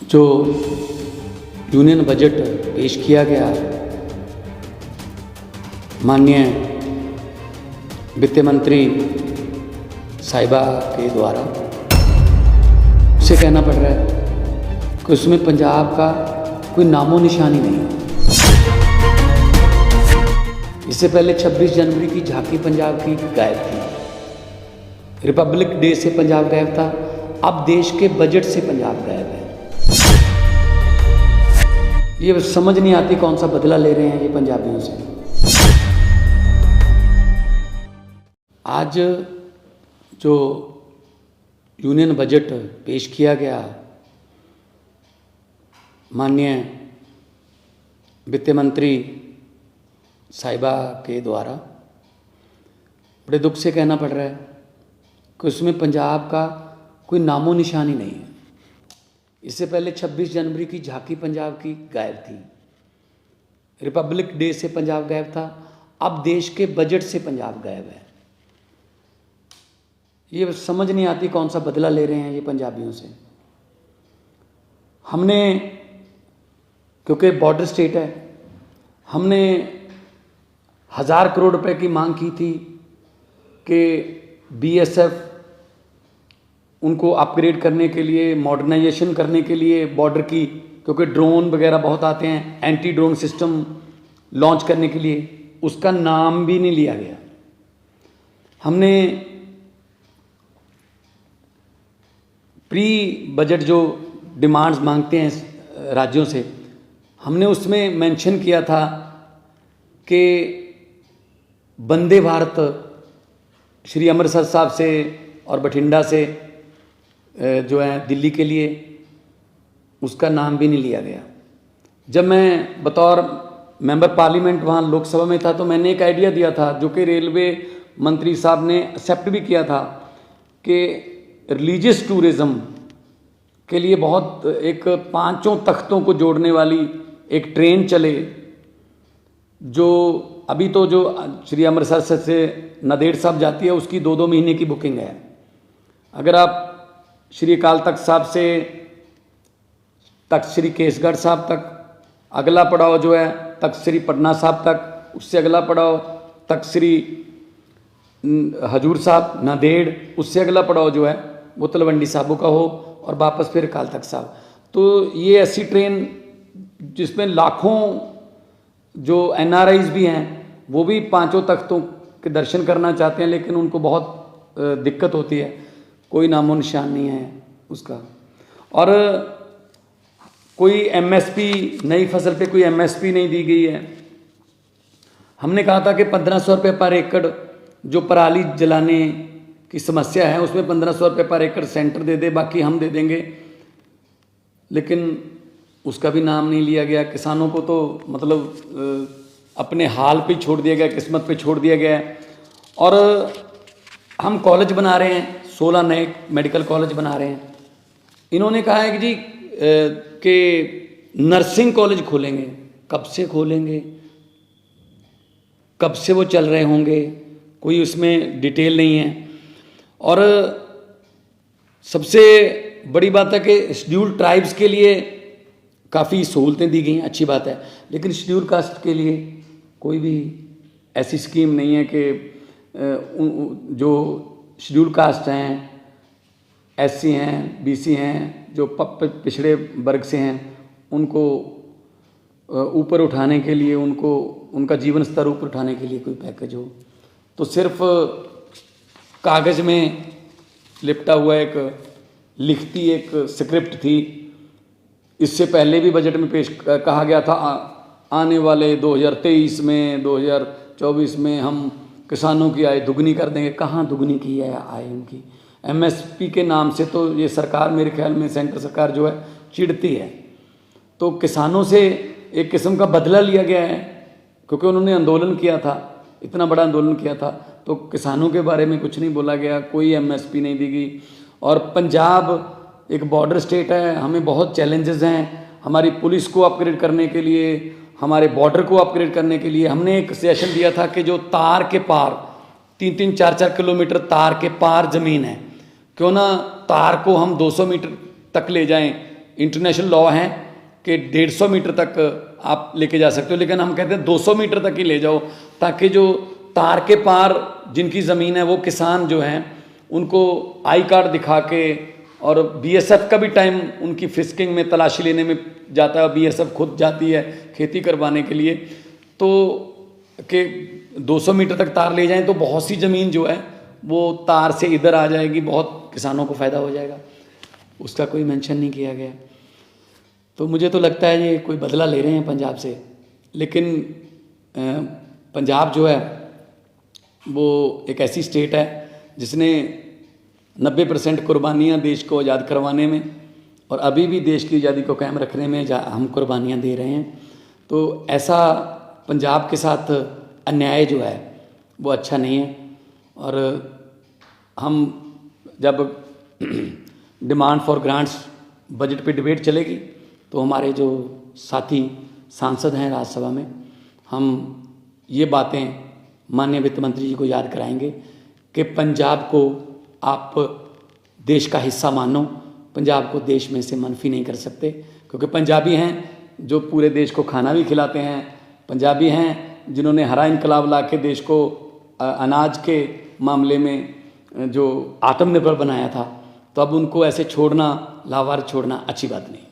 जो union budget पेश किया गया माननीय वित्त मंत्री साहिबा के द्वारा, उसे कहना पड़ रहा है कि उसमें पंजाब का कोई नामो निशानी नहीं है। इससे पहले 26 जनवरी की झांकी पंजाब की गायब थी, रिपब्लिक डे से पंजाब गायब था, अब देश के बजट से पंजाब गायब है। ये समझ नहीं आती कौन सा बदला ले रहे हैं ये पंजाबियों से। आज जो यूनियन बजट पेश किया गया माननीय वित्त मंत्री साहिबा के द्वारा, बड़े दुख से कहना पड़ रहा है कि उसमें पंजाब का कोई नामो निशानी नहीं है। इससे पहले 26 जनवरी की झांकी पंजाब की गायब थी, रिपब्लिक डे से पंजाब गायब था, अब देश के बजट से पंजाब गायब है। ये समझ नहीं आती कौन सा बदला ले रहे हैं ये पंजाबियों से। हमने, क्योंकि बॉर्डर स्टेट है, हमने 1000 करोड़ रुपए की मांग की थी कि बीएसएफ उनको अपग्रेड करने के लिए, मॉडर्नाइजेशन करने के लिए बॉर्डर की, क्योंकि ड्रोन वगैरह बहुत आते हैं, एंटी ड्रोन सिस्टम लॉन्च करने के लिए, उसका नाम भी नहीं लिया गया। हमने प्री बजट जो डिमांड्स मांगते हैं राज्यों से, हमने उसमें मेंशन किया था कि वंदे भारत श्री अमृतसर साहब से और बठिंडा से जो है दिल्ली के लिए, उसका नाम भी नहीं लिया गया। जब मैं बतौर मेंबर पार्लियामेंट वहाँ लोकसभा में था तो मैंने एक आइडिया दिया था जो कि रेलवे मंत्री साहब ने एक्सेप्ट भी किया था कि रिलीजियस टूरिज़्म के लिए बहुत एक 5 तख्तों को जोड़ने वाली एक ट्रेन चले, जो अभी तो जो श्री अमृतसर से नांदेड़ साहब जाती है उसकी 2-2 महीने की बुकिंग है। अगर आप श्री अकाल तख्त साहब से तख्त श्री केसगढ़ साहब तक, अगला पड़ाव जो है तख्त श्री पटना साहब तक, उससे अगला पड़ाव तख्त श्री हजूर साहब नांदेड़, उससे अगला पड़ाव जो है वो तलवंडी साबो का हो और वापस फिर अकाल तख्त साहब। तो ये ऐसी ट्रेन जिसमें लाखों जो एनआरआईज भी हैं वो भी 5 तख्तों के दर्शन करना चाहते हैं, लेकिन उनको बहुत दिक्कत होती है, कोई नामो निशान नहीं है उसका। और कोई एमएसपी, नई फसल पे कोई एमएसपी नहीं दी गई है। हमने कहा था कि 1500 रुपये पर एकड़ जो पराली जलाने की समस्या है उसमें 1500 रुपये पर एकड़ सेंटर दे दे, बाकी हम दे देंगे, लेकिन उसका भी नाम नहीं लिया गया। किसानों को तो मतलब अपने हाल पे छोड़ दिया गया, किस्मत पे छोड़ दिया गया है। और हम कॉलेज बना रहे हैं, 16 नए मेडिकल कॉलेज बना रहे हैं। इन्होंने कहा है कि जी कि नर्सिंग कॉलेज खोलेंगे, कब से खोलेंगे, कब से वो चल रहे होंगे, कोई उसमें डिटेल नहीं है। और सबसे बड़ी बात है कि शेड्यूल्ड ट्राइब्स के लिए काफ़ी सहूलतें दी गई हैं, अच्छी बात है, लेकिन शेड्यूल कास्ट के लिए कोई भी ऐसी स्कीम नहीं है कि जो शेड्यूल कास्ट हैं, एससी हैं, बीसी हैं, जो पिछड़े वर्ग से हैं, उनको ऊपर उठाने के लिए, उनको उनका जीवन स्तर ऊपर उठाने के लिए कोई पैकेज हो। तो सिर्फ कागज़ में लिपटा हुआ एक लिखती एक स्क्रिप्ट थी। इससे पहले भी बजट में पेश कहा गया था आने वाले 2023 में, 2024 में हम किसानों की आय दुगनी कर देंगे। कहाँ दुगनी की है आय उनकी? एमएसपी के नाम से तो ये सरकार, मेरे ख्याल में सेंटर सरकार जो है चिढ़ती है। तो किसानों से एक किस्म का बदला लिया गया है, क्योंकि उन्होंने आंदोलन किया था, इतना बड़ा आंदोलन किया था, तो किसानों के बारे में कुछ नहीं बोला गया, कोई एमएसपी नहीं दी गई। और पंजाब एक बॉर्डर स्टेट है, हमें बहुत चैलेंजेस हैं हमारी पुलिस को अपग्रेड करने के लिए, हमारे बॉर्डर को अपग्रेड करने के लिए। हमने एक सजेशन दिया था कि जो तार के पार 3-3, 4-4 किलोमीटर तार के पार ज़मीन है, क्यों ना तार को हम 200 मीटर तक ले जाएं, इंटरनेशनल लॉ है कि 150 मीटर तक आप लेके जा सकते हो, लेकिन हम कहते हैं 200 मीटर तक ही ले जाओ, ताकि जो तार के पार जिनकी ज़मीन है वो किसान जो हैं उनको आई कार्ड दिखा के, और बीएसएफ का भी टाइम उनकी फिस्किंग में, तलाशी लेने में जाता है, बीएसएफ खुद जाती है खेती करवाने के लिए, तो कि 200 मीटर तक तार ले जाएं तो बहुत सी ज़मीन जो है वो तार से इधर आ जाएगी, बहुत किसानों को फ़ायदा हो जाएगा। उसका कोई मेंशन नहीं किया गया। तो मुझे तो लगता है ये कोई बदला ले रहे हैं पंजाब से, लेकिन पंजाब जो है वो एक ऐसी स्टेट है जिसने 90% कुर्बानियाँ देश को आज़ाद करवाने में और अभी भी देश की आज़ादी को कायम रखने में हम कुर्बानियाँ दे रहे हैं। तो ऐसा पंजाब के साथ अन्याय जो है वो अच्छा नहीं है। और हम जब डिमांड फॉर ग्रांट्स बजट पे डिबेट चलेगी तो हमारे जो साथी सांसद हैं राज्यसभा में, हम ये बातें माननीय वित्त मंत्री जी को याद कराएंगे कि पंजाब को आप देश का हिस्सा मानो, पंजाब को देश में से मनफी नहीं कर सकते, क्योंकि पंजाबी हैं जो पूरे देश को खाना भी खिलाते हैं, पंजाबी हैं जिन्होंने हरा इनकलाब ला के देश को अनाज के मामले में जो आत्मनिर्भर बनाया था। तो अब उनको ऐसे छोड़ना, लावार छोड़ना अच्छी बात नहीं।